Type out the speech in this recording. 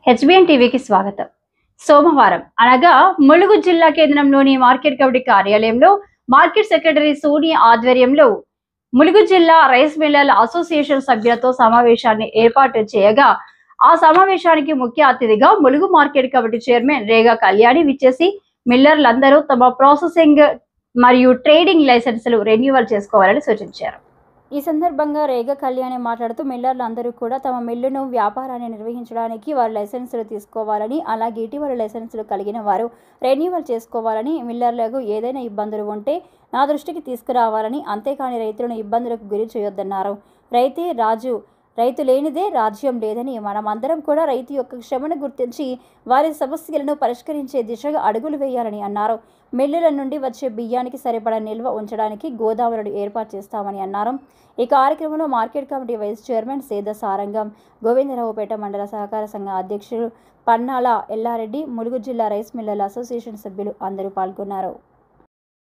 HBN టీవీకి స్వాగతం. సోమవారం అనగా ములుగు జిల్లా కేంద్రంలోని మార్కెట్ కమిటీ కార్యాలయంలో మార్కెట్ సెక్రటరీ సోనియా ఆధ్వర్యంలో ములుగు జిల్లా రైస్ మిల్లర్ల అసోసియేషన్ సభ్యులతో సమావేశాన్ని ఏర్పాటు చేయగా ఆ సమావేశానికి ముఖ్య అతిథిగా Mulugu market committee chairman Rega Kalyani విచ్చేసి మిల్లర్లందరూ తమ ప్రాసెసింగ్ మరియు ట్రేడింగ్ లైసెన్సులు రెన్యువల్ చేసుకోవాలని సూచించారు. ఈ సందర్భంగా రేగ కళ్యాణి మాట్లాడుతూ మిల్లర్లందరూ కూడా తమ మిల్లును వ్యాపారాన్ని నిర్వహించడానికి వారు లైసెన్సులు తీసుకోవాలని, అలాగే ఇటీవల లైసెన్సులు కలిగిన వారు రెన్యువల్ చేసుకోవాలని, మిల్లర్లకు ఏదైనా ఇబ్బందులు ఉంటే నా దృష్టికి తీసుకురావాలని, అంతేకాని రైతులను ఇబ్బందులకు గురి చేయొద్దన్నారు. రైతే రాజు, రైతు లేనిదే రాజ్యం లేదని మనమందరం కూడా రైతు యొక్క శ్రమను గుర్తించి వారి సమస్యలను పరిష్కరించే దిశగా అడుగులు వేయాలని అన్నారు. మిల్లుల నుండి వచ్చే బియ్యానికి సరిపడా నిల్వ ఉంచడానికి గోదాములను ఏర్పాటు చేస్తామని అన్నారు. ఈ కార్యక్రమంలో మార్కెట్ కమిటీ వైస్ చైర్మన్ సేద సారంగం, గోవిందరావుపేట మండల సహకార సంఘ అధ్యక్షులు పన్నాల ఎల్లారెడ్డి, ములుగు జిల్లా రైస్ మిల్లర్ల అసోసియేషన్ సభ్యులు అందరూ పాల్గొన్నారు.